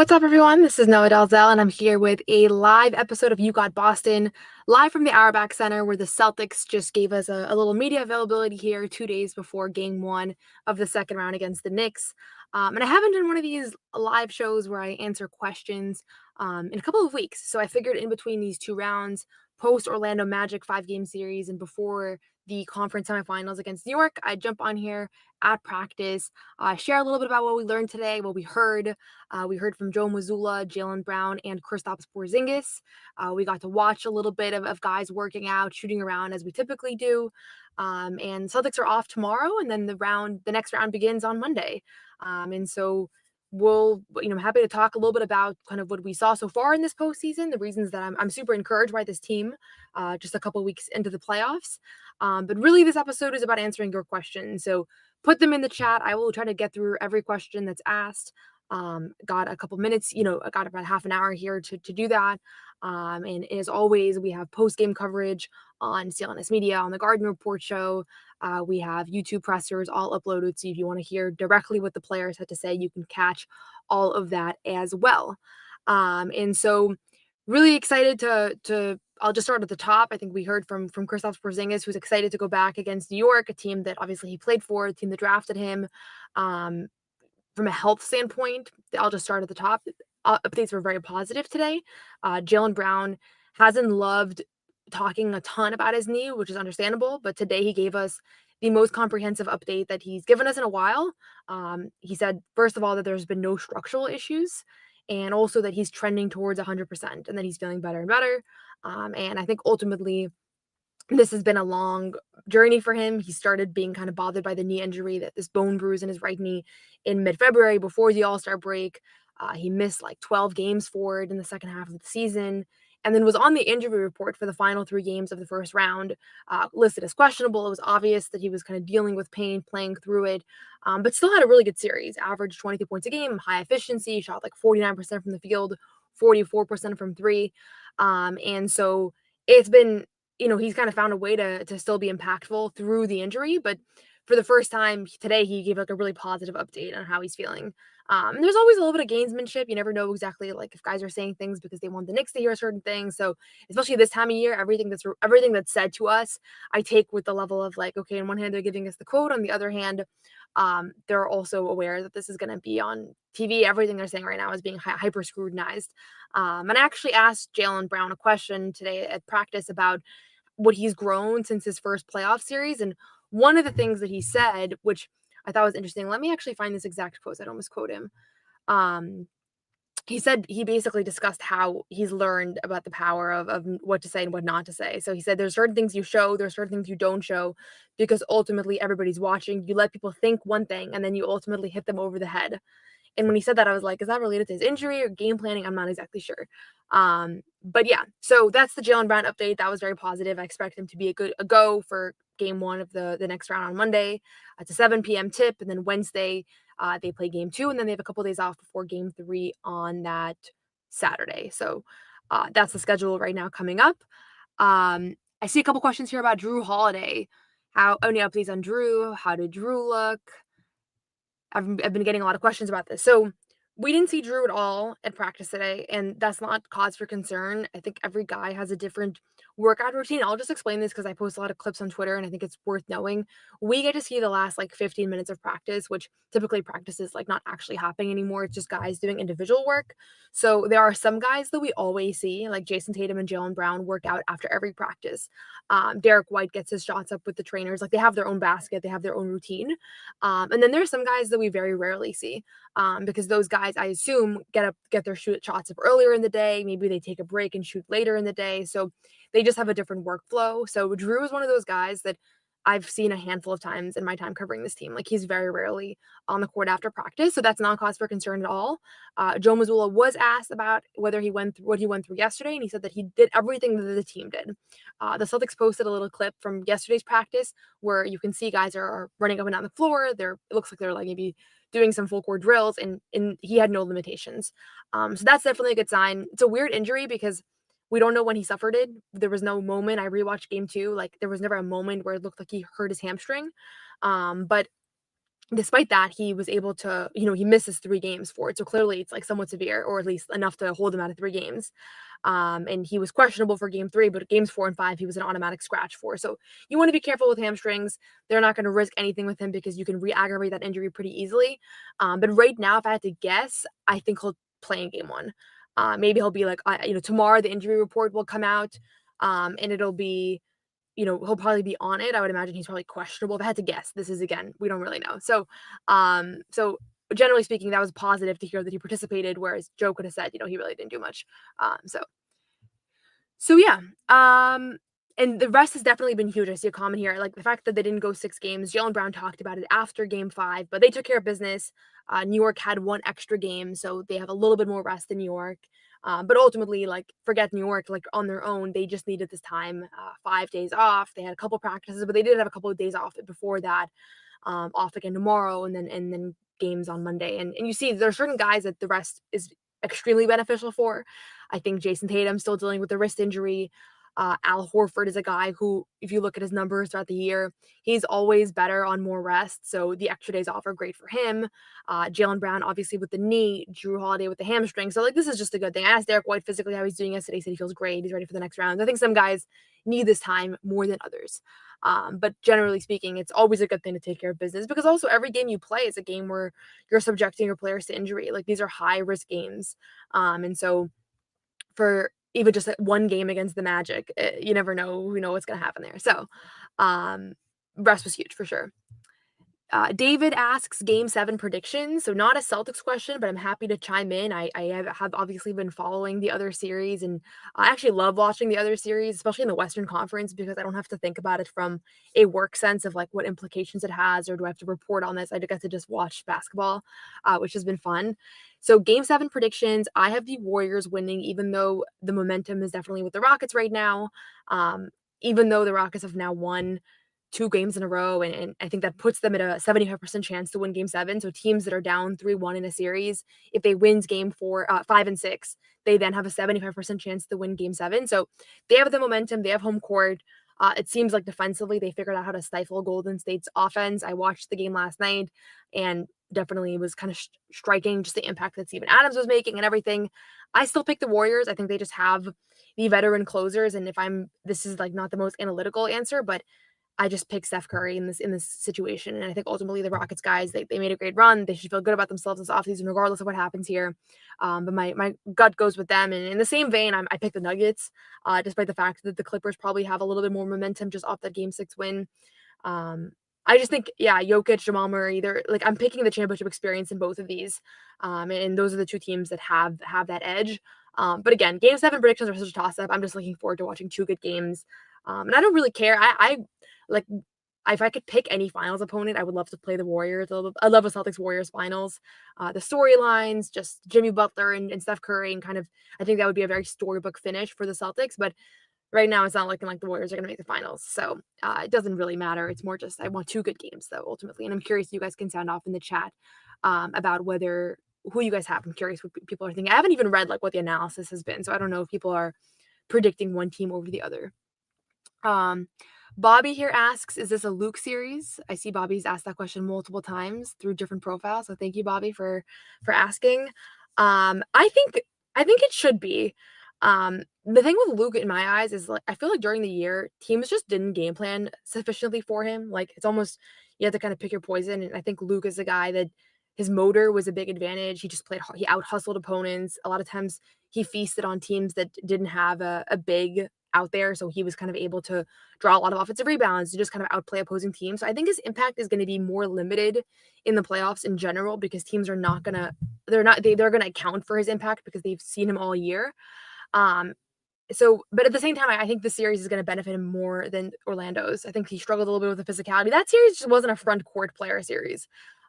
What's up, everyone? This is Noa Dalzell, and I'm here with a live episode of You Got Boston, live from the Auerbach Center, where the Celtics just gave us a little media availability here 2 days before Game 1 of the second round against the Knicks. And I haven't done one of these live shows where I answer questions in a couple of weeks, so I figured in between these two rounds, post Orlando Magic 5-game series and before the conference semifinals against New York, I'd jump on here at practice, share a little bit about what we learned today, what we heard. We heard from Joe Mazzulla, Jaylen Brown, and Kristaps Porzingis. We got to watch a little bit of guys working out, shooting around as we typically do. And Celtics are off tomorrow, and then the next round begins on Monday. And so I'm happy to talk a little bit about kind of what we saw so far in this postseason, the reasons that I'm super encouraged by this team, just a couple weeks into the playoffs. But really, this episode is about answering your questions. So put them in the chat. I will try to get through every question that's asked. Got a couple minutes, I got about half an hour here to do that. And as always, we have post-game coverage on CLNS Media, on the Garden Report show. We have YouTube pressers all uploaded. So if you want to hear directly what the players had to say, you can catch all of that as well. And so really excited to I'll just start at the top. I think we heard from Kristaps Porzingis, who's excited to go back against New York, a team that obviously he played for, a team that drafted him. From a health standpoint, I'll just start at the top. Updates were very positive today. Jaylen Brown hasn't loved talking a ton about his knee, which is understandable, but today he gave us the most comprehensive update that he's given us in a while. He said, first of all, that there's been no structural issues, and also that he's trending towards 100% and that he's feeling better and better. And I think ultimately, this has been a long journey for him. He started being kind of bothered by the knee injury, that this bone bruise in his right knee in mid-February before the All-Star break. He missed like 12 games for it in the second half of the season, and then was on the injury report for the final 3 games of the first round, listed as questionable. It was obvious that he was kind of dealing with pain, playing through it, but still had a really good series. Averaged 22 points a game, high efficiency, shot like 49% from the field, 44% from three. And so it's been he's kind of found a way to still be impactful through the injury. But for the first time today, he gave like a really positive update on how he's feeling. There's always a little bit of gamesmanship. You never know exactly like if guys are saying things because they want the Knicks to hear certain things. So especially this time of year, everything that's said to us, I take with the level of like, okay, on one hand they're giving us the quote, on the other hand, they're also aware that this is going to be on TV. Everything they're saying right now is being hyper scrutinized. And I actually asked Jaylen Brown a question today at practice about what he's grown since his first playoff series. And one of the things that he said, which I thought was interesting, let me actually find this exact quote. I don't misquote him. Um, he said he basically discussed how he's learned about the power of what to say and what not to say. So he said there's certain things you show, there's certain things you don't show, because ultimately everybody's watching. You let people think one thing and then you ultimately hit them over the head. And when he said that, I was like, is that related to his injury or game planning? I'm not exactly sure. But yeah, so that's the Jaylen Brown update. That was very positive. I expect him to be a go for game 1 of the next round on Monday. It's a 7 p.m. tip. And then Wednesday, they play game 2. And then they have a couple days off before game 3 on that Saturday. So that's the schedule right now coming up. I see a couple questions here about Drew Holiday. Any updates on Drew? How did Drew look? I've been getting a lot of questions about this. So we didn't see Drew at all at practice today, and that's not cause for concern. I think every guy has a different workout routine. I'll just explain this because I post a lot of clips on Twitter and I think it's worth knowing. We get to see the last like 15 minutes of practice, which typically practice is like not actually happening anymore. It's just guys doing individual work. So there are some guys that we always see, like Jason Tatum and Jaylen Brown, work out after every practice. Derek White gets his shots up with the trainers. Like they have their own basket, they have their own routine. And then there's some guys that we very rarely see, because those guys, I assume, get their shots up earlier in the day. Maybe they take a break and shoot later in the day. So they just have a different workflow. So Drew is one of those guys that I've seen a handful of times in my time covering this team. Like he's very rarely on the court after practice. So that's not cause for concern at all. Joe Mazzulla was asked about whether he went through what he went through yesterday, and he said that he did everything that the team did. The Celtics posted a little clip from yesterday's practice where you can see guys are running up and down the floor. It looks like they're like maybe doing some full court drills, and he had no limitations. So that's definitely a good sign. It's a weird injury because we don't know when he suffered it. There was no moment. I rewatched game 2. Like there was never a moment where it looked like he hurt his hamstring. But despite that, he was able to, he misses 3 games for it. So clearly it's like somewhat severe, or at least enough to hold him out of 3 games. And he was questionable for game 3, but games 4 and 5, he was an automatic scratch for. So you want to be careful with hamstrings. They're not going to risk anything with him because you can re aggravate that injury pretty easily. But right now, if I had to guess, I think he'll play in game 1. Maybe he'll be like, tomorrow the injury report will come out, and it'll be, he'll probably be on it. I would imagine he's probably questionable. If I had to guess, this is, again, we don't really know. So generally speaking, that was positive to hear that he participated, whereas Joe could have said, he really didn't do much. So yeah. And the rest has definitely been huge. I see a comment here, like the fact that they didn't go 6 games. Jaylen Brown talked about it after game 5, but they took care of business. New York had 1 extra game, so they have a little bit more rest than New York. But ultimately, like, forget New York, like on their own, they just needed this time, 5 days off. They had a couple practices, but they did have a couple of days off before that, off again tomorrow, and then games on Monday. And you see, there are certain guys that the rest is extremely beneficial for. I think Jason Tatum's still dealing with a wrist injury. Al Horford is a guy who, if you look at his numbers throughout the year, he's always better on more rest. So the extra days off are great for him. Jaylen Brown, obviously, with the knee, Drew Holiday with the hamstring. So, like, this is just a good thing. I asked Derek White physically how he's doing yesterday. He said he feels great. He's ready for the next round. I think some guys need this time more than others. But generally speaking, it's always a good thing to take care of business, because also every game you play is a game where you're subjecting your players to injury. Like, these are high risk games. And so for even just like 1 game against the Magic, you never know, what's going to happen there. So, rest was huge for sure. David asks Game 7 predictions. So not a Celtics question, but I'm happy to chime in. I have obviously been following the other series, and I actually love watching the other series, especially in the Western Conference, because I don't have to think about it from a work sense of like what implications it has, or do I have to report on this. I get to just watch basketball, which has been fun. So Game 7 predictions, I have the Warriors winning, even though the momentum is definitely with the Rockets right now. Even though the Rockets have now won 2 games in a row, and I think that puts them at a 75% chance to win game 7. So teams that are down 3-1 in a series, if they wins game 5 and 6, they then have a 75% chance to win game 7. So they have the momentum, they have home court. It seems like defensively they figured out how to stifle Golden State's offense. I watched the game last night, and definitely was kind of striking just the impact that Steven Adams was making and everything. I still pick the Warriors. I think they just have the veteran closers, and this is like not the most analytical answer, but I just picked Steph Curry in this situation, and I think ultimately the Rockets guys, they made a great run. They should feel good about themselves this offseason, regardless of what happens here. But my gut goes with them. And in the same vein, I picked the Nuggets, despite the fact that the Clippers probably have a little bit more momentum just off that Game 6 win. I just think, yeah, Jokic, Jamal Murray, I'm picking the championship experience in both of these, and those are the 2 teams that have that edge. But again, Game 7 predictions are such a toss-up. I'm just looking forward to watching 2 good games. And I don't really care. I like, if I could pick any finals opponent, I would love to play the Warriors. I love a Celtics Warriors finals. The storylines, just Jimmy Butler and Steph Curry, and kind of, I think that would be a very storybook finish for the Celtics. But right now, it's not looking like the Warriors are going to make the finals. So it doesn't really matter. It's more just I want 2 good games, though, ultimately. And I'm curious if you guys can sound off in the chat about who you guys have. I'm curious what people are thinking. I haven't even read like what the analysis has been, so I don't know if people are predicting one team over the other. Bobby here asks, is this a Luke series? I see Bobby's asked that question multiple times through different profiles. So thank you, Bobby, for asking. I think it should be. The thing with Luke in my eyes is, like, I feel like during the year, teams just didn't game plan sufficiently for him. Like, it's almost, you have to kind of pick your poison. And I think Luke is a guy that his motor was a big advantage. He just he out hustled opponents. A lot of times he feasted on teams that didn't have a big out there. So he was kind of able to draw a lot of offensive rebounds to just kind of outplay opposing teams. So I think his impact is going to be more limited in the playoffs in general, because teams are not going to, they're going to account for his impact because they've seen him all year. But at the same time, I think the series is going to benefit him more than Orlando's. I think he struggled a little bit with the physicality. That series just wasn't a front court player series.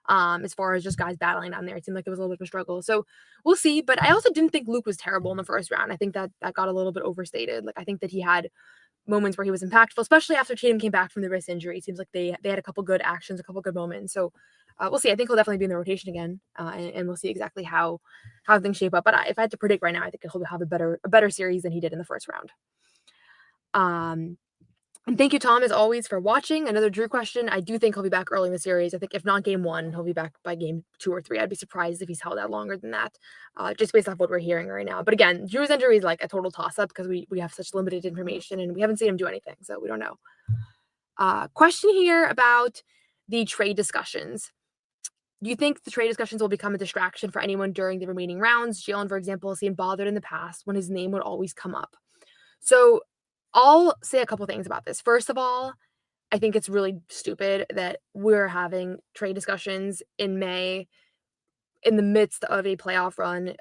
As far as just guys battling down there, it seemed like it was a little bit of a struggle. So we'll see. But I also didn't think Luke was terrible in the first round. I think that got a little bit overstated. Like, I think that he had moments where he was impactful, especially after Tatum came back from the wrist injury. It seems like they had a couple good actions, a couple good moments. So we'll see. I think he'll definitely be in the rotation again, and we'll see exactly how things shape up. But if I had to predict right now, I think he'll have a better series than he did in the first round. And thank you, Tom, as always, for watching. Another Drew question. I do think he'll be back early in the series. I think if not game 1, he'll be back by game 2 or 3. I'd be surprised if he's held out longer than that, just based off what we're hearing right now. But again, Drew's injury is like a total toss-up because we have such limited information and we haven't seen him do anything, so we don't know. Question here about the trade discussions. Do you think the trade discussions will become a distraction for anyone during the remaining rounds? Jaylen, for example, seemed bothered in the past when his name would always come up. So I'll say a couple things about this. First of all, I think it's really stupid that we're having trade discussions in May in the midst of a playoff run,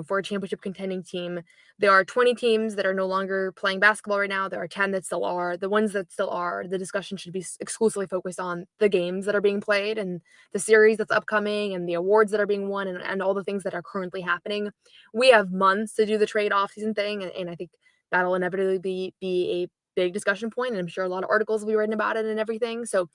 for a championship contending team. There are 20 teams that are no longer playing basketball right now. There are 10 that still are. The ones that still are, the discussion should be exclusively focused on the games that are being played and the series that's upcoming and the awards that are being won and all the things that are currently happening. We have months to do the trade off-season thing, and I think that'll inevitably be a big discussion point, and I'm sure a lot of articles will be written about it and everything. So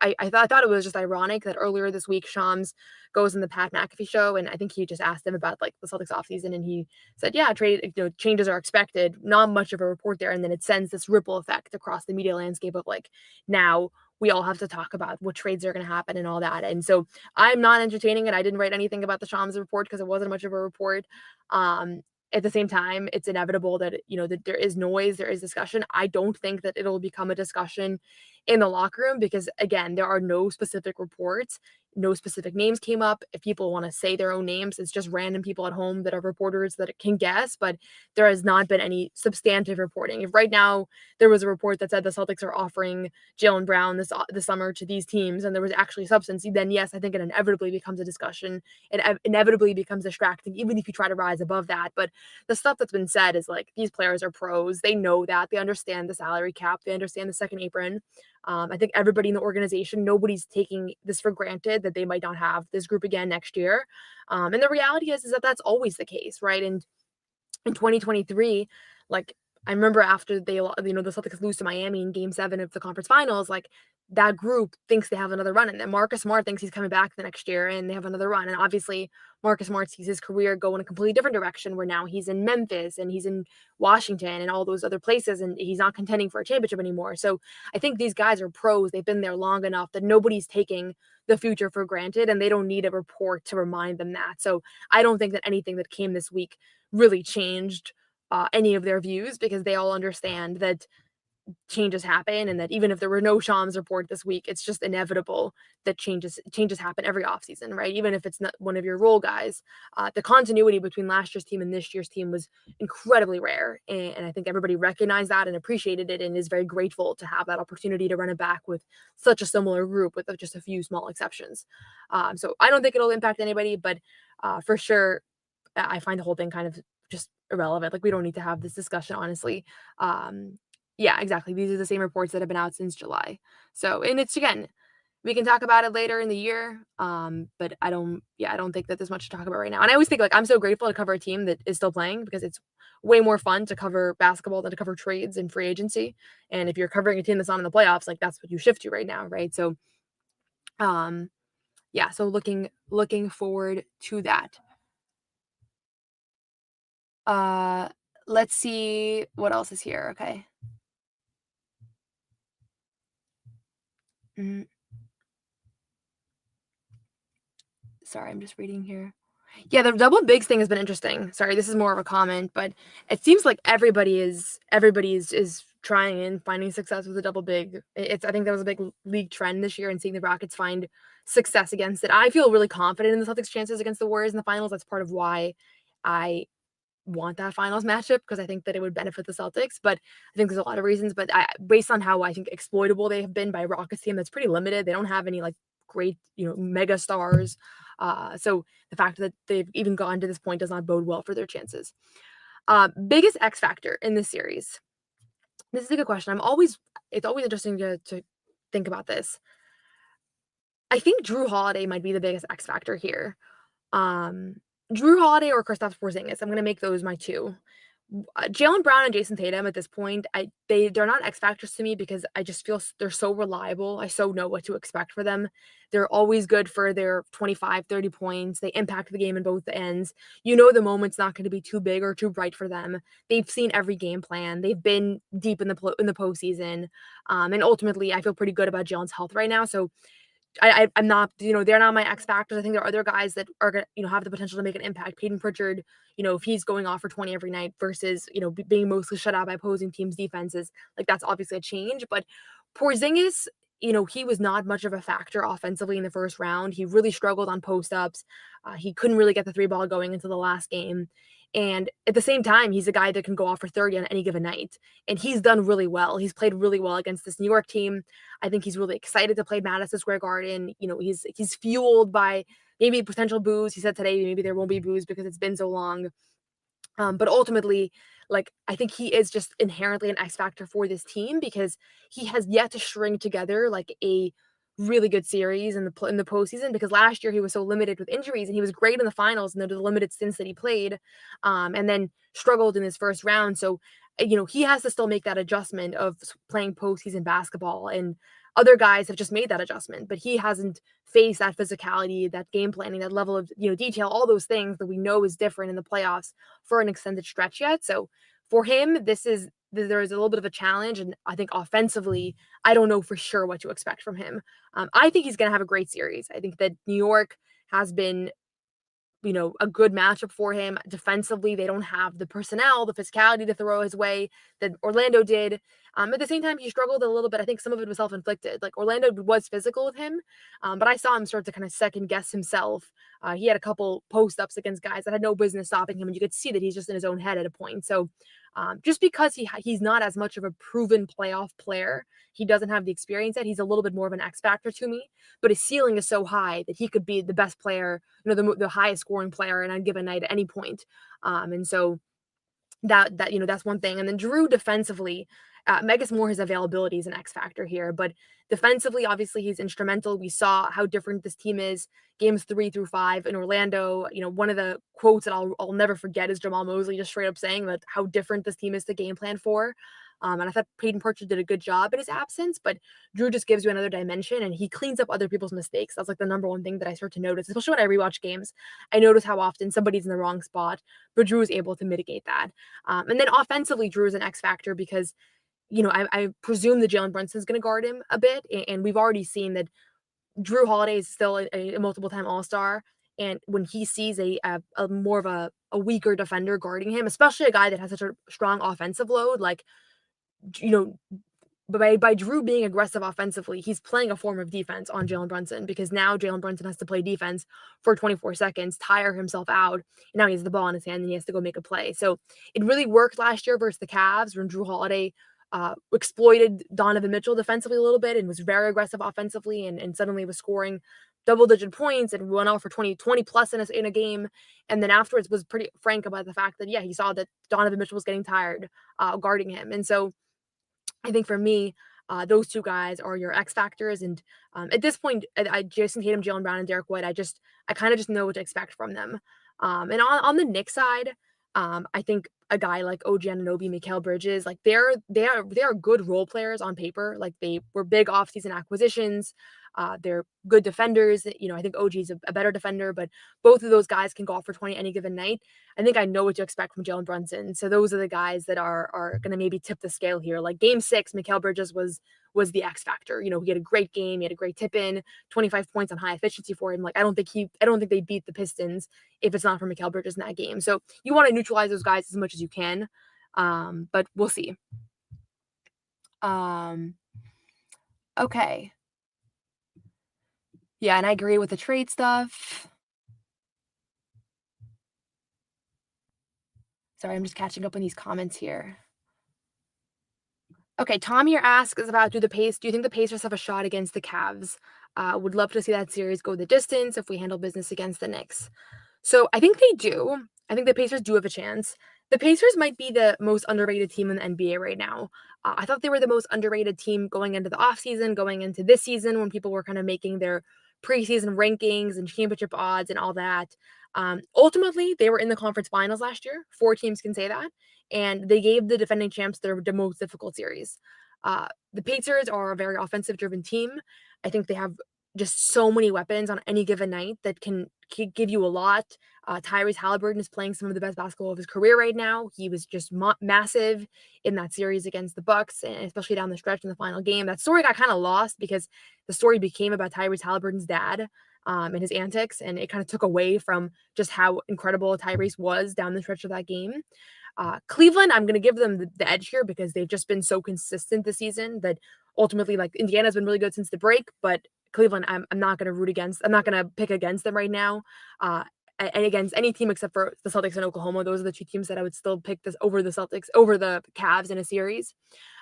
I thought it was just ironic that earlier this week Shams goes in the Pat McAfee show, and I think he just asked him about like the Celtics offseason, and he said, "Yeah, trade changes are expected." Not much of a report there, and then it sends this ripple effect across the media landscape of like now we all have to talk about what trades are going to happen and all that. And so I'm not entertaining it. I didn't write anything about the Shams report because it wasn't much of a report. At the same time, it's inevitable that that there is noise, there is discussion. I don't think that it'll become a discussion in the locker room because again, there are no specific reports, no specific names came up. If people want to say their own names, it's just random people at home that are reporters that can guess, but there has not been any substantive reporting. If right now there was a report that said the Celtics are offering Jaylen Brown this summer to these teams and there was actually substance, then yes, I think it inevitably becomes a discussion. It inevitably becomes distracting, even if you try to rise above that. But the stuff that's been said is like these players are pros. They know that. They understand the salary cap. They understand the second apron. I think everybody in the organization, nobody's taking this for granted that they might not have this group again next year. And the reality is that that's always the case, right? And in 2023, like I remember after the Celtics lose to Miami in game 7 of the conference finals, like that group thinks they have another run in them. Marcus Smart thinks he's coming back the next year and they have another run. And obviously Marcus Smart sees his career go in a completely different direction where now he's in Memphis and he's in Washington and all those other places and he's not contending for a championship anymore. So I think these guys are pros. They've been there long enough that nobody's taking the future for granted and they don't need a report to remind them that. So I don't think that anything that came this week really changed any of their views because they all understand that changes happen and that even if there were no Shams report this week, it's just inevitable that changes happen every offseason, right? Even if it's not one of your role guys. The continuity between last year's team and this year's team was incredibly rare. And I think everybody recognized that and appreciated it and is very grateful to have that opportunity to run it back with such a similar group with just a few small exceptions. So I don't think it'll impact anybody, but for sure, I find the whole thing kind of just irrelevant. Like we don't need to have this discussion, honestly. Yeah, exactly. These are the same reports that have been out since July. So, and it's again, we can talk about it later in the year. But I don't think that there's much to talk about right now. And I always think like I'm so grateful to cover a team that is still playing because it's way more fun to cover basketball than to cover trades and free agency. And if you're covering a team that's not in the playoffs, like that's what you shift to right now, right? So, um, yeah. So looking forward to that. Uh, let's see what else is here. Okay. Mm, sorry, I'm just reading here. Yeah, the double bigs thing has been interesting. Sorry, this is more of a comment, but it seems like everybody is trying and finding success with a double big. It's I think that was a big league trend this year and seeing the Rockets find success against it. I feel really confident in the Celtics' chances against the Warriors in the finals. That's part of why I want that finals matchup because I think that it would benefit the Celtics. But I think there's a lot of reasons. But based on how I think exploitable they have been by a Rockets team that's pretty limited, they don't have any like great, mega stars. So the fact that they've even gotten to this point does not bode well for their chances. Biggest X factor in this series. This is a good question. It's always interesting to think about this. I think Drew Holiday might be the biggest X factor here. Um, Drew Holiday or Kristaps Porzingis. I'm gonna make those my two. Jaylen Brown and Jason Tatum at this point, they're not X factors to me because I just feel they're so reliable. I so know what to expect for them. They're always good for their 25, 30 points. They impact the game in both ends. You know the moment's not going to be too big or too bright for them. They've seen every game plan. They've been deep in the postseason, and ultimately, I feel pretty good about Jalen's health right now. So I'm not, they're not my X factors. I think there are other guys that are gonna, have the potential to make an impact. Peyton Pritchard, if he's going off for 20 every night versus, being mostly shut out by opposing teams' defenses, like that's obviously a change. But Porzingis, he was not much of a factor offensively in the first round. He really struggled on post ups. He couldn't really get the three ball going until the last game. And at the same time, he's a guy that can go off for 30 on any given night. And he's done really well. He's played really well against this New York team. I think he's really excited to play Madison Square Garden. He's fueled by maybe potential boos. He said today maybe there won't be boos because it's been so long. But ultimately, like I think he is just inherently an X factor for this team because he has yet to string together like a really good series in the postseason. Because last year he was so limited with injuries, and he was great in the finals and the limited stints that he played, and then struggled in his first round. So he has to still make that adjustment of playing postseason basketball, and other guys have just made that adjustment, but he hasn't faced that physicality, that game planning, that level of detail, all those things that we know is different in the playoffs for an extended stretch yet. So for him, there is a little bit of a challenge, and I think offensively, I don't know for sure what to expect from him. I think he's going to have a great series. I think that New York has been a good matchup for him. Defensively, they don't have the personnel, the physicality to throw his way that Orlando did. At the same time, he struggled a little bit. I think some of it was self-inflicted. Like Orlando was physical with him, but I saw him start to kind of second guess himself. He had a couple post-ups against guys that had no business stopping him, and you could see that he's just in his own head at a point. So just because he's not as much of a proven playoff player, he doesn't have the experience yet. He's a little bit more of an X factor to me, but his ceiling is so high that he could be the best player, the highest scoring player in a given night at any point. And so that's one thing. And then Drew defensively, I guess more his availability is an X factor here, but defensively, obviously he's instrumental. We saw how different this team is games 3 through 5 in Orlando. One of the quotes that I'll never forget is Jamal Mosley just straight up saying that how different this team is to game plan for. And I thought Peyton Pritchard did a good job in his absence, but Drew just gives you another dimension, and he cleans up other people's mistakes. That's like the number one thing that I start to notice, especially when I rewatch games. I notice how often somebody's in the wrong spot, but Drew is able to mitigate that. And then offensively, Drew is an X factor because, I presume that Jalen Brunson's going to guard him a bit, and we've already seen that Drew Holiday is still a multiple-time All-Star, and when he sees a more of a weaker defender guarding him, especially a guy that has such a strong offensive load, like you know, by Drew being aggressive offensively, he's playing a form of defense on Jalen Brunson because now Jalen Brunson has to play defense for 24 seconds, tire himself out. And now he has the ball in his hand and he has to go make a play. So it really worked last year versus the Cavs when Drew Holiday exploited Donovan Mitchell defensively a little bit and was very aggressive offensively and suddenly was scoring double-digit points and went out for 20 plus in a game. And then afterwards was pretty frank about the fact that, yeah, he saw that Donovan Mitchell was getting tired guarding him. And so I think for me, those two guys are your X factors. And at this point, Jason Tatum, Jaylen Brown, and Derek White, I kind of just know what to expect from them. And on the Knicks side, I think a guy like OG Anunoby, Mikal Bridges, like they are good role players on paper. Like they were big offseason acquisitions. They're good defenders. I think OG is a better defender, but both of those guys can go off for 20 any given night. I think I know what to expect from Jalen Brunson. So those are the guys that are going to maybe tip the scale here. Like game 6, Mikal Bridges was the X factor. He had a great game. He had a great tip in, 25 points on high efficiency for him. Like I don't think they beat the Pistons if it's not for Mikal Bridges in that game. So you want to neutralize those guys as much as you can. But we'll see. Okay. Yeah, and I agree with the trade stuff. Sorry, I'm just catching up on these comments here. Okay, Tom here asks about do you think the Pacers have a shot against the Cavs? Would love to see that series go the distance if we handle business against the Knicks. So I think they do. I think the Pacers do have a chance. The Pacers might be the most underrated team in the NBA right now. I thought they were the most underrated team going into the offseason, going into this season when people were kind of making their preseason rankings and championship odds and all that. Ultimately, they were in the conference finals last year. 4 teams can say that. and they gave the defending champs the most difficult series. The Pacers are a very offensive-driven team. I think they have just so many weapons on any given night that can give you a lot. Tyrese Halliburton is playing some of the best basketball of his career right now. He was just massive in that series against the Bucks, and especially down the stretch in the final game. That story got kind of lost because the story became about Tyrese Halliburton's dad and his antics, and it kind of took away from just how incredible Tyrese was down the stretch of that game. Cleveland, I'm going to give them the edge here because they've just been so consistent this season that ultimately, like, Indiana's been really good since the break, but Cleveland, I'm not going to root against. I'm not going to pick against them right now. And against any team except for the Celtics and Oklahoma. Those are the two teams that I would still pick this over the Celtics, over the Cavs in a series.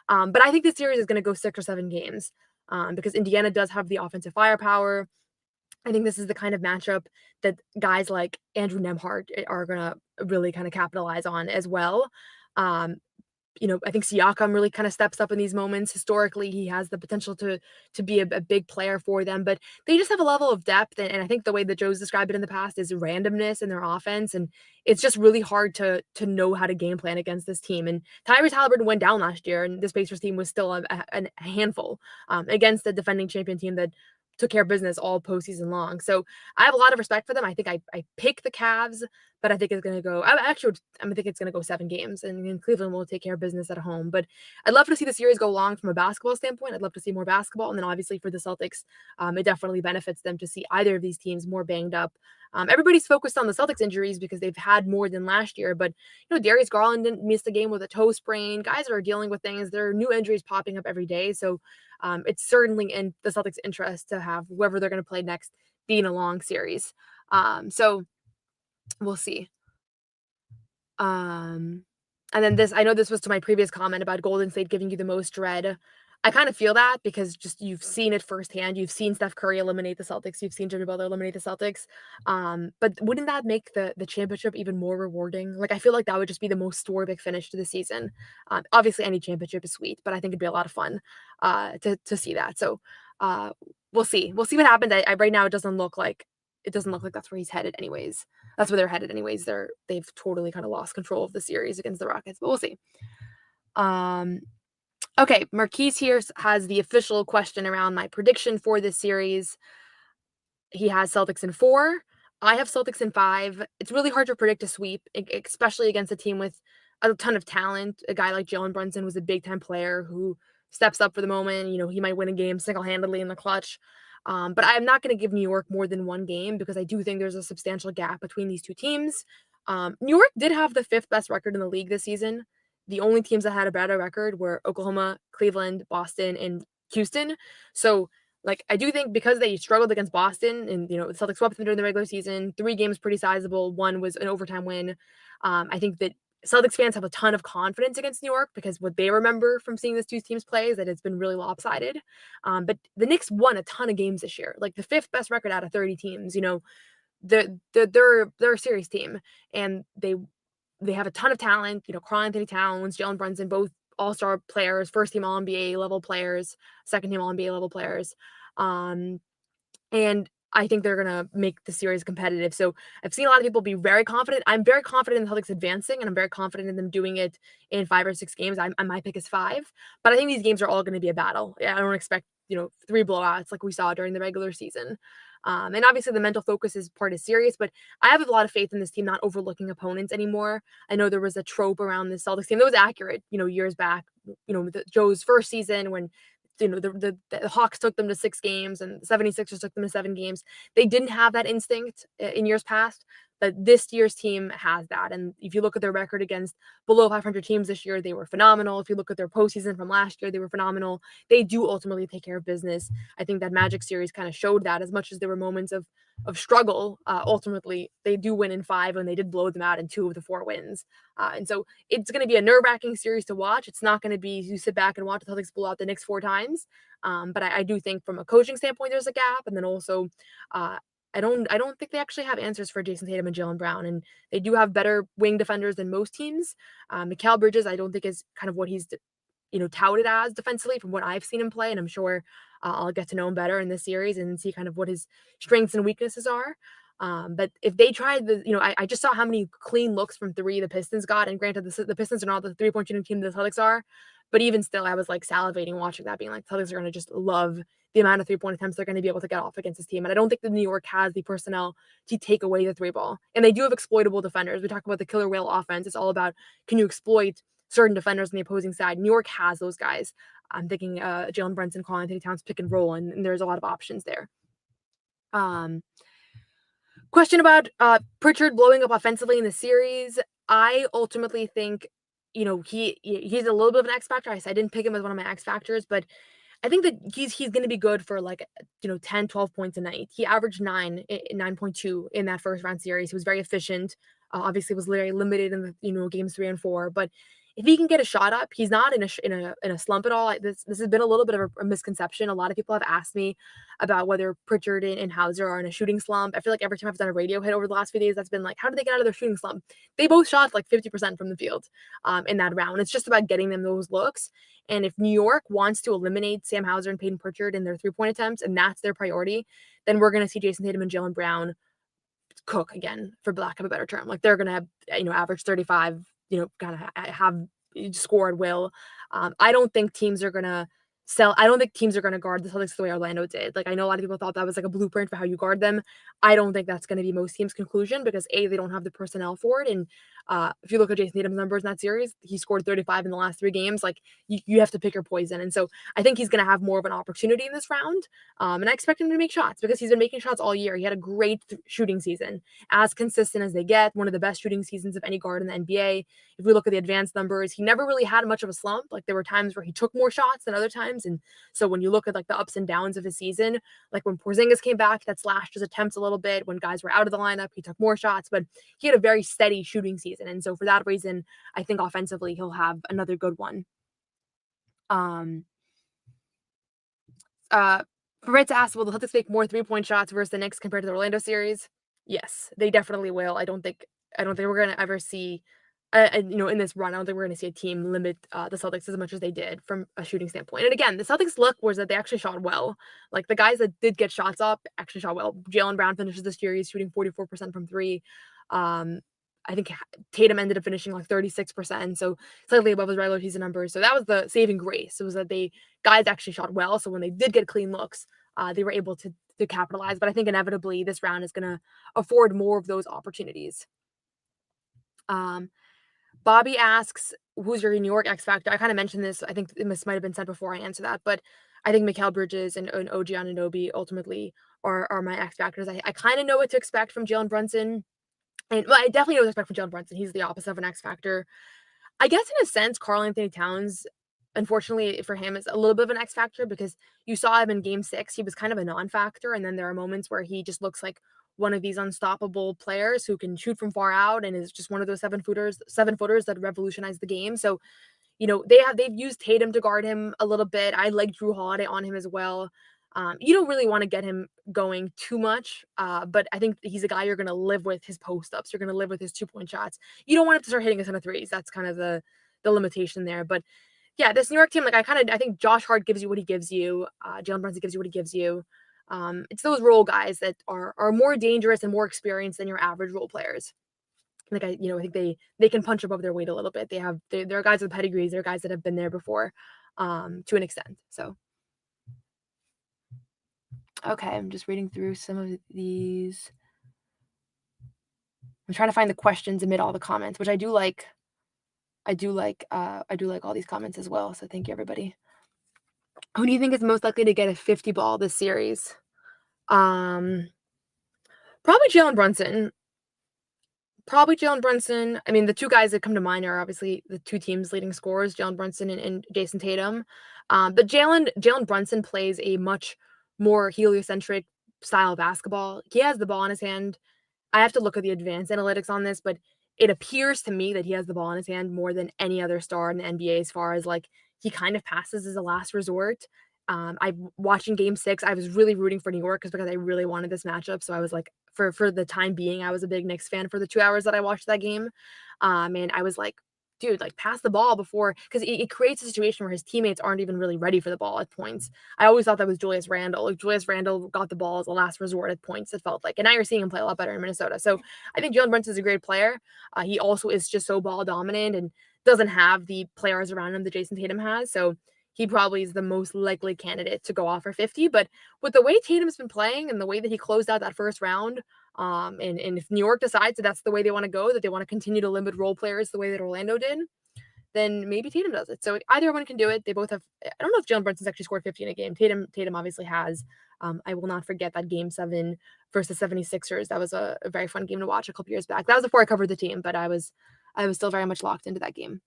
But I think this series is going to go 6 or 7 games because Indiana does have the offensive firepower. I think this is the kind of matchup that guys like Andrew Nembhard are going to really kind of capitalize on as well. Um, I think Siakam really kind of steps up in these moments. Historically, he has the potential to be a big player for them, but they just have a level of depth. And I think the way that Joe's described it in the past is randomness in their offense. And it's just really hard to know how to game plan against this team. And Tyrese Halliburton went down last year, and this Pacers team was still a handful against the defending champion team that took care of business all postseason long. So I have a lot of respect for them. I think I pick the Cavs, but I think it's going to go. I think it's going to go 7 games, and Cleveland will take care of business at home. But I'd love to see the series go long from a basketball standpoint. I'd love to see more basketball, and then obviously for the Celtics, it definitely benefits them to see either of these teams more banged up. Everybody's focused on the Celtics injuries because they've had more than last year, but Darius Garland didn't miss the game with a toe sprain. Guys are dealing with things. There are new injuries popping up every day, so it's certainly in the Celtics' interest to have whoever they're going to play next be in a long series. So we'll see. And then I know this was to my previous comment about Golden State giving you the most dread. I kind of feel that because just you've seen it firsthand. You've seen Steph Curry eliminate the Celtics. You've seen Jimmy Butler eliminate the Celtics. But wouldn't that make the championship even more rewarding? Like, I feel like that would just be the most storybook finish to the season. Obviously, any championship is sweet, but I think it'd be a lot of fun to see that. So we'll see. We'll see what happens. Right now, it doesn't look like that's where he's headed anyways. That's where they're headed anyways. They've totally kind of lost control of the series against the Rockets, but we'll see. Okay, Marquise here has the official question around my prediction for this series. He has Celtics in 4. I have Celtics in 5. It's really hard to predict a sweep, especially against a team with a ton of talent. A guy like Jaylen Brunson was a big-time player who steps up for the moment. He might win a game single-handedly in the clutch. But I'm not going to give New York more than 1 game because I do think there's a substantial gap between these two teams. New York did have the 5th best record in the league this season. The only teams that had a better record were Oklahoma, Cleveland, Boston, and Houston. So, I do think because they struggled against Boston and, the Celtics swept them during the regular season, 3 games pretty sizable. 1 was an overtime win. I think that Celtics fans have a ton of confidence against New York because what they remember from seeing these two teams play is that it's been really lopsided. But the Knicks won a ton of games this year, like the 5th best record out of 30 teams. They're a serious team, and they have a ton of talent. Karl-Anthony Towns, Jaylen Brunson, both all-star players, first-team All-NBA level players, second-team All-NBA level players. And I think they're going to make the series competitive. So I've seen a lot of people be very confident. I'm very confident in the Celtics advancing, and I'm very confident in them doing it in 5 or 6 games. My pick is 5. But I think these games are all going to be a battle. I don't expect, 3 blowouts like we saw during the regular season. And obviously the mental focus is serious, but I have a lot of faith in this team not overlooking opponents anymore. I know there was a trope around the Celtics team that was accurate, years back, Joe's first season when, the Hawks took them to 6 games and the 76ers took them to 7 games. They didn't have that instinct in years past, but this year's team has that. And if you look at their record against below 500 teams this year, they were phenomenal. If you look at their postseason from last year, they were phenomenal. They do ultimately take care of business. I think that Magic series kind of showed that. As much as there were moments of struggle, ultimately they do win in 5, and they did blow them out in 2 of the 4 wins. And so it's going to be a nerve-wracking series to watch. It's not going to be you sit back and watch the Celtics blow out the Knicks 4 times. But I do think from a coaching standpoint, there's a gap. And then also, I don't think they actually have answers for Jason Tatum and Jaylen Brown. And they do have better wing defenders than most teams. Mikal Bridges, I don't think is kind of what he's touted as defensively from what I've seen him play. And I'm sure I'll get to know him better in this series and see kind of what his strengths and weaknesses are. But if they tried I just saw how many clean looks from three the Pistons got, and granted, the Pistons are not the 3-point shooting team the Celtics are, but even still, I was like salivating watching that, being like, Celtics are going to just love the amount of 3-point attempts they're going to be able to get off against this team. And I don't think that New York has the personnel to take away the three ball. And they do have exploitable defenders. We talk about the killer whale offense. It's all about, can you exploit certain defenders on the opposing side? New York has those guys. I'm thinking Jalen Brunson, Karl Anthony Towns pick and roll, and there's a lot of options there. Question about Pritchard blowing up offensively in the series. I ultimately think, he's a little bit of an X factor. I didn't pick him as one of my X factors, but I think that he's going to be good for 10, 12 points a night. He averaged 9.2 in that first round series. He was very efficient. Obviously was very limited in the games 3 and 4, but if he can get a shot up, he's not in a slump at all. This has been a little bit of a misconception. A lot of people have asked me about whether Pritchard and Hauser are in a shooting slump. I feel like every time I've done a radio hit over the last few days, that's been like, how did they get out of their shooting slump? They both shot 50% from the field in that round. It's just about getting them those looks. And if New York wants to eliminate Sam Hauser and Peyton Pritchard in their 3-point attempts, and that's their priority, then we're going to see Jason Tatum and Jaylen Brown cook again, for lack of a better term. They're going to have, average 35, kind of have score at will. I don't think teams are going to guard the Celtics the way Orlando did. I know a lot of people thought that was a blueprint for how you guard them. I don't think that's going to be most teams' conclusion because A, they don't have the personnel for it. And if you look at Jason Tatum's numbers in that series, he scored 35 in the last 3 games. You have to pick your poison. And so I think he's going to have more of an opportunity in this round. And I expect him to make shots because he's been making shots all year. He had a great shooting season, as consistent as they get, one of the best shooting seasons of any guard in the NBA. If we look at the advanced numbers, he never really had much of a slump. There were times where he took more shots than other times. And so when you look at the ups and downs of his season, when Porzingis came back, that slashed his attempts a little bit. When guys were out of the lineup, he took more shots, but he had a very steady shooting season. And so for that reason, I think offensively he'll have another good one. Fritz asked, will the Celtics make more 3-point shots versus the Knicks compared to the Orlando series? Yes, they definitely will. I don't think we're going to ever see in this run, I don't think we're going to see a team limit the Celtics as much as they did from a shooting standpoint. And again, the Celtics' luck was that they actually shot well. The guys that did get shots up actually shot well. Jaylen Brown finishes this series shooting 44% from 3. I think Tatum ended up finishing 36%, so slightly above his regular season numbers. So that was the saving grace. It was that guys actually shot well. So when they did get clean looks, they were able to capitalize. But I think inevitably this round is going to afford more of those opportunities. Bobby asks, who's your New York X Factor? I kind of mentioned this. I think this might have been said before I answer that, but I think Mikal Bridges and OG Anunoby ultimately are my X Factors. I kind of know what to expect from Jalen Brunson. And I definitely know what to expect from Jalen Brunson. He's the opposite of an X Factor. I guess in a sense, Karl Anthony Towns, unfortunately for him, is a little bit of an X Factor because you saw him in Game 6. He was kind of a non-factor, and then there are moments where he just looks like one of these unstoppable players who can shoot from far out and is just one of those 7-footers that revolutionize the game. So, they've used Tatum to guard him a little bit. I like Drew Holiday on him as well. You don't really want to get him going too much, but I think he's a guy you're going to live with his post-ups. You're going to live with his 2-point shots. You don't want him to start hitting a ton of threes. That's kind of the limitation there. But yeah, this New York team, I think Josh Hart gives you what he gives you. Jalen Brunson gives you what he gives you. It's those role guys that are more dangerous and more experienced than your average role players. I think they can punch above their weight a little bit. They're guys with pedigrees. They're guys that have been there before, to an extent. So. Okay, I'm just reading through some of these. I'm trying to find the questions amid all the comments, which I do like. I do like all these comments as well. So thank you, everybody. Who do you think is most likely to get a 50 ball this series? Probably Jaylen Brunson. I mean, the two guys that come to mind are obviously the two teams' leading scorers, Jaylen Brunson and Jason Tatum. But Jaylen Brunson plays a much more heliocentric style of basketball. He has the ball in his hand. I have to look at the advanced analytics on this, but it appears to me that he has the ball in his hand more than any other star in the NBA as far as he kind of passes as a last resort. I watching Game 6, I was really rooting for New York because I really wanted this matchup. So I was for the time being, I was a big Knicks fan for the 2 hours that I watched that game. And I was dude, like pass the ball before, because it creates a situation where his teammates aren't even really ready for the ball at points. I always thought that was Julius Randle. Like Julius Randle got the ball as a last resort at points, it felt like. And now you're seeing him play a lot better in Minnesota. So I think Jalen Brunson's a great player. He also is just so ball dominant and doesn't have the players around him that Jason Tatum has. So he probably is the most likely candidate to go off for 50. But with the way Tatum's been playing and the way that he closed out that first round, and if New York decides that that's the way they want to go, that they want to continue to limit role players the way that Orlando did, then maybe Tatum does it. So either one can do it. They both have. I don't know if Jalen Brunson's actually scored 50 in a game. Tatum obviously has. I will not forget that game 7 versus 76ers. That was a very fun game to watch a couple years back. That was before I covered the team, but I was still very much locked into that game.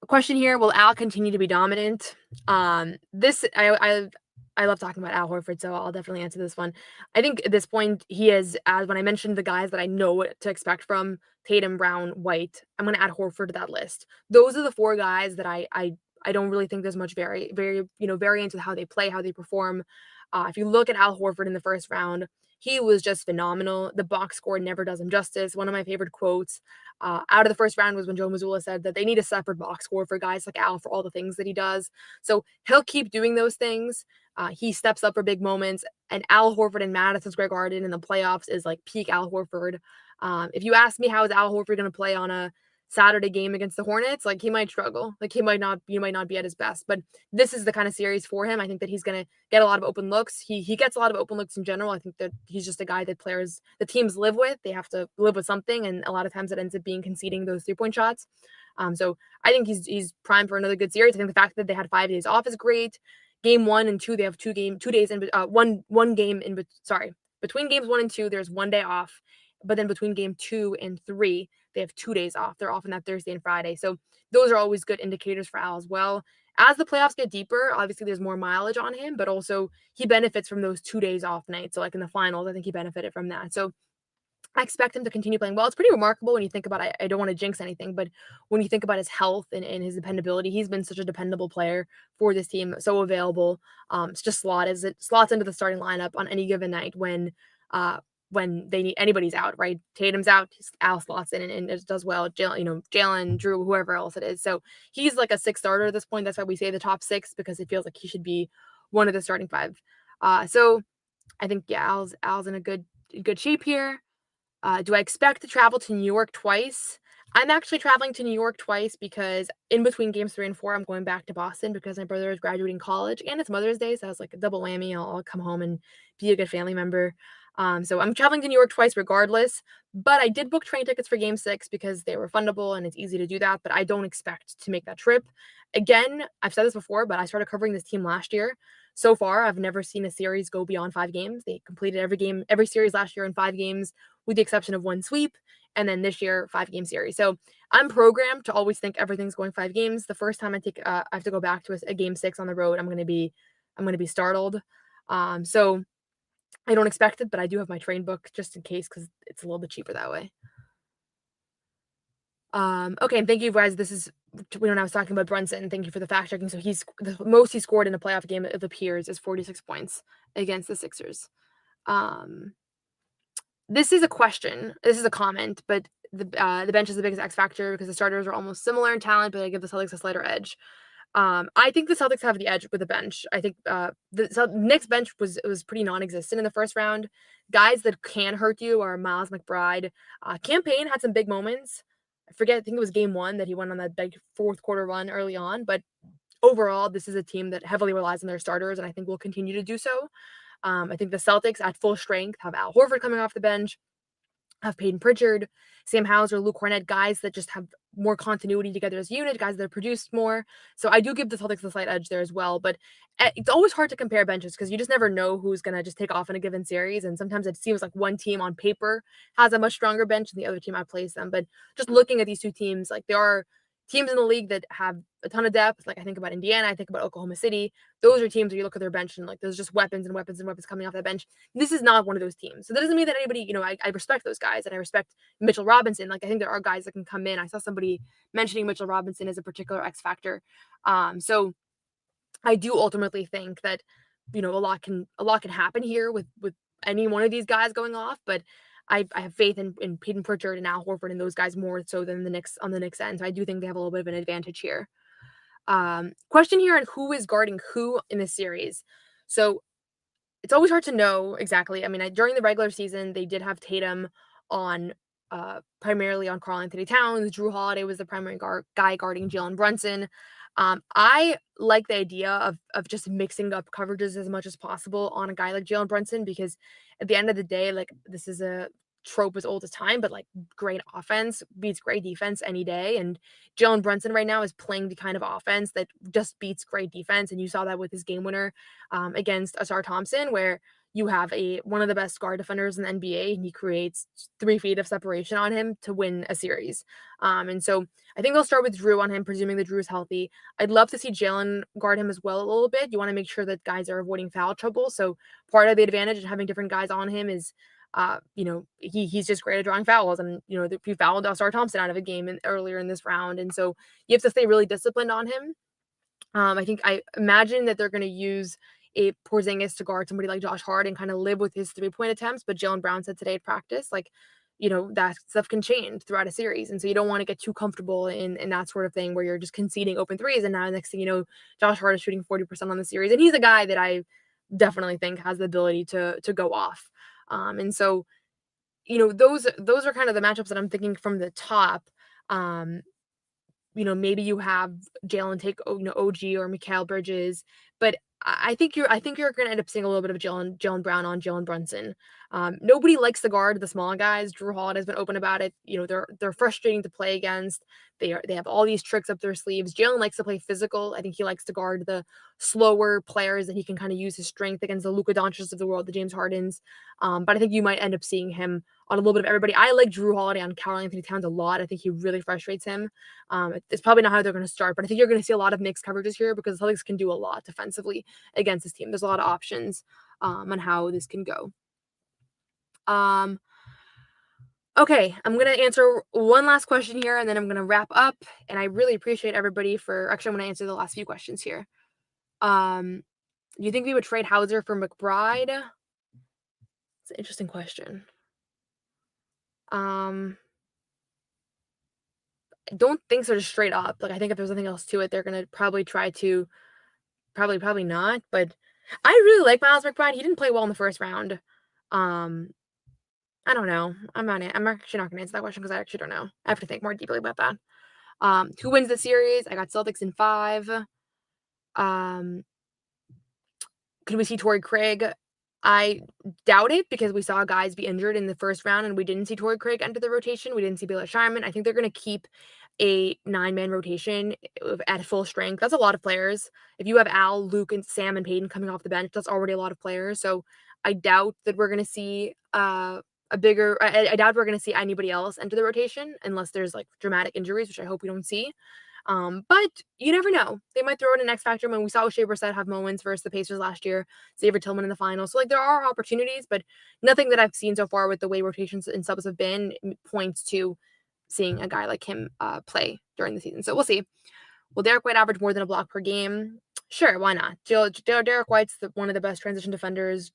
Question here: will Al continue to be dominant? This I love talking about Al Horford, so I'll definitely answer this one. I think at this point he is, as when I mentioned the guys that I know what to expect from Tatum, Brown, White, I'm going to add Horford to that list. Those are the 4 guys that I don't really think there's much variance with how they play, how they perform. If you look at Al Horford in the first round, he was just phenomenal. The box score never does him justice. One of my favorite quotes out of the first round was when Joe Mazzulla said that they need a separate box score for guys like Al for all the things that he does. So he'll keep doing those things. He steps up for big moments, and Al Horford in Madison Square Garden in the playoffs is like peak Al Horford. If you ask me how is Al Horford going to play on a Saturday game against the Hornets, like he might struggle, like he might not be at his best. But this is the kind of series for him. I think that he's going to get a lot of open looks. He gets a lot of open looks in general. I think that he's just a guy that the teams live with. They have to live with something, and a lot of times it ends up being conceding those 3-point shots. So I think he's primed for another good series. I think the fact that they had 5 days off is great. Game 1 and 2, they have 2 days in one game in between games 1 and 2, there's 1 day off, but then between game 2 and 3, they have 2 days off. They're off on that Thursday and Friday. So those are always good indicators for Al as well. As the playoffs get deeper, obviously there's more mileage on him, but also he benefits from those 2 days off nights. So like in the finals, I think he benefited from that. So I expect him to continue playing well. It's pretty remarkable when you think about it. I don't want to jinx anything, but when you think about his health and his dependability, he's been such a dependable player for this team, so available. It's just slots into the starting lineup on any given night when they need anybody's out, right? Tatum's out, Al slots in and it does well. Jaylen, Drew, whoever else it is. So he's like a 6 starter at this point. That's why we say the top 6 because it feels like he should be one of the starting 5. So I think Al's in a good shape here. Do I expect to travel to New York twice? I'm actually traveling to New York twice because in between games 3 and 4, I'm going back to Boston because my brother is graduating college and it's Mother's Day. So I was like a double whammy. I'll come home and be a good family member. So I'm traveling to New York twice regardless, but I did book train tickets for game 6 because they were fundable and it's easy to do that, but I don't expect to make that trip. Again, I've said this before, but I started covering this team last year. So far, I've never seen a series go beyond 5 games. They completed every series last year in 5 games with the exception of 1 sweep, and then this year 5-game series. So I'm programmed to always think everything's going 5 games. The first time I have to go back to a game 6 on the road, I'm going to be startled. So I don't expect it, but I do have my train book just in case because it's a little bit cheaper that way. Okay, and thank you guys. This is when I was talking about Brunson. Thank you for the fact checking. So the most he scored in a playoff game of the peers is 46 points against the Sixers. This is a question. This is a comment, but the bench is the biggest X factor because the starters are almost similar in talent, but I give the Celtics a slighter edge. I think the Celtics have the edge with the bench. I think the Knicks bench was pretty non-existent in the first round. Guys that can hurt you are Miles McBride. Campaign had some big moments. I think it was game 1 that he went on that big fourth quarter run early on. But overall, this is a team that heavily relies on their starters, and I think will continue to do so. I think the Celtics at full strength have Al Horford coming off the bench, have Peyton Pritchard, Sam Hauser, Luke Kornet, guys that just have more continuity together as a unit, guys that have produced more. So I do give the Celtics the slight edge there as well. But it's always hard to compare benches because you just never know who's going to just take off in a given series. And sometimes it seems like one team on paper has a much stronger bench than the other team outplays them. But just looking at these 2 teams, like there are teams in the league that have a ton of depth. Like I think about Indiana, I think about Oklahoma City. Those are teams where you look at their bench and like there's just weapons and weapons and weapons coming off that bench. This is not one of those teams. So that doesn't mean that anybody, I respect those guys and I respect Mitchell Robinson. Like I think there are guys that can come in. I saw somebody mentioning Mitchell Robinson as a particular X factor. So I do ultimately think that, a lot can happen here with any one of these guys going off, but I have faith in Peyton Pritchard and Al Horford and those guys more so than the Knicks on the Knicks end. So I do think they have a little bit of an advantage here. Question here on who is guarding who in this series. So it's always hard to know exactly. I mean, during the regular season, they did have Tatum on primarily on Karl-Anthony Towns. Drew Holiday was the primary guy guarding Jaylen Brunson. I like the idea of just mixing up coverages as much as possible on a guy like Jaylen Brunson because at the end of the day, like this is a trope as old as time, but like great offense beats great defense any day. And Jaylen Brunson right now is playing the kind of offense that just beats great defense. And you saw that with his game winner against Asar Thompson, where you have one of the best guard defenders in the NBA, and he creates 3 feet of separation on him to win a series. And so I think they'll start with Drew on him, presuming that Drew is healthy. I'd love to see Jaylen guard him as well a little bit. You want to make sure that guys are avoiding foul trouble. So part of the advantage of having different guys on him is he's just great at drawing fouls. And, he fouled Asar Thompson out of a game earlier in this round. And so you have to stay really disciplined on him. I imagine that they're going to use a Porzingis to guard somebody like Josh Hart and kind of live with his 3-point attempts. But Jaylen Brown said today at practice, that stuff can change throughout a series. And so you don't want to get too comfortable in that sort of thing where you're just conceding open threes. And now next thing you know, Josh Hart is shooting 40% on the series. And he's a guy that I definitely think has the ability to go off. And so, those are kind of the matchups that I'm thinking from the top. Maybe you have Jaylen take OG or Mikal Bridges, but I think you're going to end up seeing a little bit of Jaylen Brown on Jaylen Brunson. Nobody likes to guard the small guys. Drew Holiday has been open about it. They're frustrating to play against. They have all these tricks up their sleeves. Jaylen likes to play physical. I think he likes to guard the slower players that he can kind of use his strength against the Luka Doncic's of the world, the James Hardens. But I think you might end up seeing him on a little bit of everybody. I like Drew Holiday on Karl-Anthony Towns a lot. I think he really frustrates him. It's probably not how they're going to start, but I think you're going to see a lot of mixed coverages here because the Celtics can do a lot defensively against this team. There's a lot of options on how this can go. Okay, I'm going to answer one last question here, and then I'm going to wrap up. And I really appreciate everybody actually, I'm going to answer the last few questions here. Do you think we would trade Hauser for McBride? It's an interesting question. I don't think so, just straight up. Like, I think if there's nothing else to it, they're going to probably try to probably not. But I really like Miles McBride. He didn't play well in the first round. I don't know. I'm actually not going to answer that question because I actually don't know. I have to think more deeply about that. Who wins the series? I got Celtics in 5. Could we see Torrey Craig? I doubt it because we saw guys be injured in the first round and we didn't see Torrey Craig enter the rotation. We didn't see Baylor Shireman. I think they're going to keep a 9-man rotation at full strength. That's a lot of players. If you have Al, Luke, and Sam and Peyton coming off the bench, that's already a lot of players. So I doubt that we're going to see I doubt we're going to see anybody else enter the rotation unless there's like dramatic injuries, which I hope we don't see. But you never know. They might throw in an X factor. When we saw Shea Brissett have moments versus the Pacers last year, Xavier Tillman in the finals. So like there are opportunities, but nothing that I've seen so far with the way rotations and subs have been points to seeing a guy like him play during the season. So we'll see. Will Derek White average more than a block per game? Sure, why not? Derek White's one of the best transition defenders,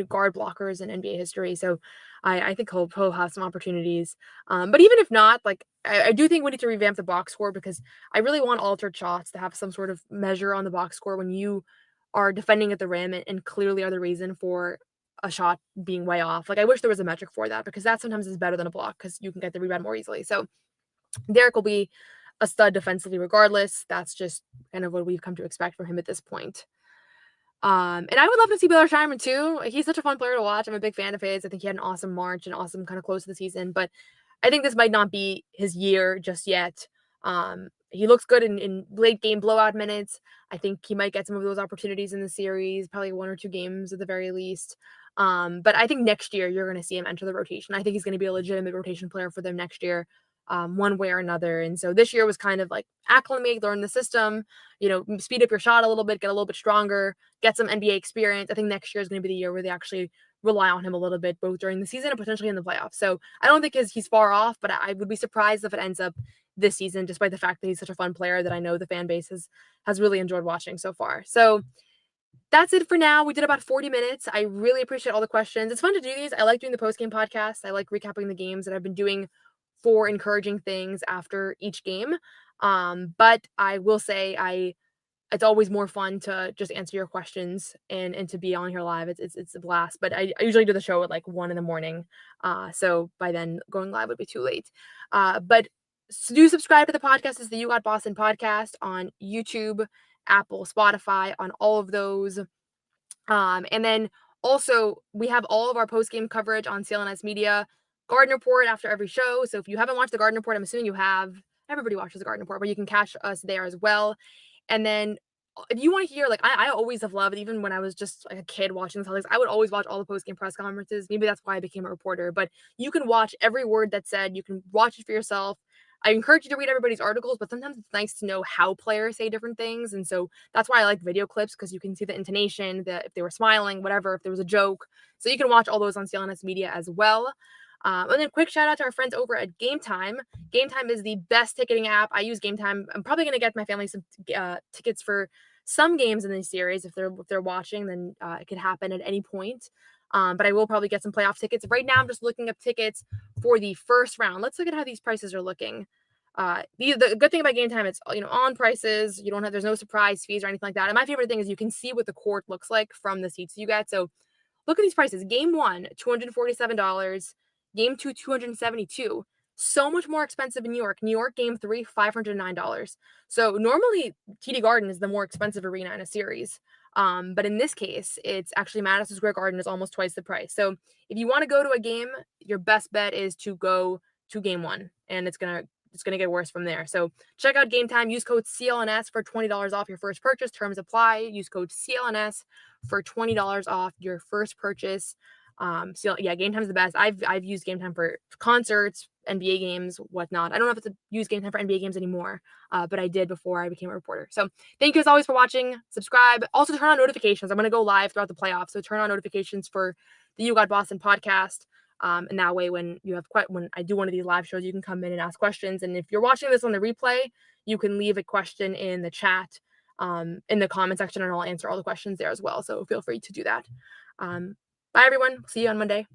guard blockers in NBA history. So I think he'll have some opportunities. But even if not, like I do think we need to revamp the box score because I really want altered shots to have some sort of measure on the box score when you are defending at the rim and clearly are the reason for a shot being way off. Like I wish there was a metric for that because that sometimes is better than a block because you can get the rebound more easily. So Derek will be a stud defensively regardless. That's just kind of what we've come to expect from him at this point. And I would love to see Baylor Shireman too. He's such a fun player to watch. I'm a big fan of his. I think he had an awesome March and awesome kind of close to the season, but I think this might not be his year just yet. He looks good in late game blowout minutes. I think he might get some of those opportunities in the series, probably 1 or 2 games at the very least. But I think next year you're going to see him enter the rotation. I think he's going to be a legitimate rotation player for them next year. One way or another. And so this year was kind of like acclimate, learn the system, speed up your shot a little bit, get a little bit stronger, get some NBA experience. I think next year is going to be the year where they actually rely on him a little bit, both during the season and potentially in the playoffs. So I don't think he's far off, but I would be surprised if it ends up this season, despite the fact that he's such a fun player that I know the fan base has really enjoyed watching so far. So That's it for now. We did about 40 minutes. I really appreciate all the questions. It's fun to do these. I like doing the post game podcast. I like recapping the games that I've been doing for encouraging things after each game. But I will say it's always more fun to just answer your questions and to be on here live. It's a blast. But I usually do the show at like 1 a.m. So by then going live would be too late. But do subscribe to the podcast. It's the You Got Boston podcast on YouTube, Apple, Spotify, on all of those. And then also we have all of our post game coverage on CLNS Media, Garden Report after every show. So if you haven't watched the Garden Report, I'm assuming you have. Everybody watches the Garden Report, but you can catch us there as well. And then if you want to hear, like, I always have loved, even when I was just like a kid watching the Celtics, I would always watch all the post game press conferences. Maybe that's why I became a reporter. But you can watch every word that's said. You can watch it for yourself. I encourage you to read everybody's articles, but sometimes it's nice to know how players say different things. And so that's why I like video clips, because you can see the intonation, that if they were smiling, whatever, if there was a joke. So you can watch all those on CLNS Media as well. And then quick shout out to our friends over at Game Time. Game Time is the best ticketing app. I use Game Time. I'm probably going to get my family some tickets for some games in this series. If they're watching, then it could happen at any point. But I will probably get some playoff tickets. Right now, I'm just looking up tickets for the first round. Let's look at how these prices are looking. The good thing about Game Time, it's on prices. There's no surprise fees or anything like that. And my favorite thing is you can see what the court looks like from the seats you get. So look at these prices. Game 1, $247. Game 2, $272. So much more expensive in New York. New York Game 3, $509. So normally TD Garden is the more expensive arena in a series. But in this case, it's actually Madison Square Garden is almost twice the price. So if you want to go to a game, your best bet is to go to Game 1, and it's gonna get worse from there. So check out Game Time. Use code CLNS for $20 off your first purchase. Terms apply. Use code CLNS for $20 off your first purchase. So yeah, Game Time's the best. I've used Game Time for concerts, NBA games, whatnot. I don't know if it's use Game Time for NBA games anymore, but I did before I became a reporter. So thank you as always for watching. Subscribe. Also turn on notifications. I'm going to go live throughout the playoffs, so turn on notifications for the You Got Boston podcast. And that way, when I do one of these live shows, you can come in and ask questions. And if you're watching this on the replay, you can leave a question in the chat, in the comment section, and I'll answer all the questions there as well. So feel free to do that. Bye, everyone. See you on Monday.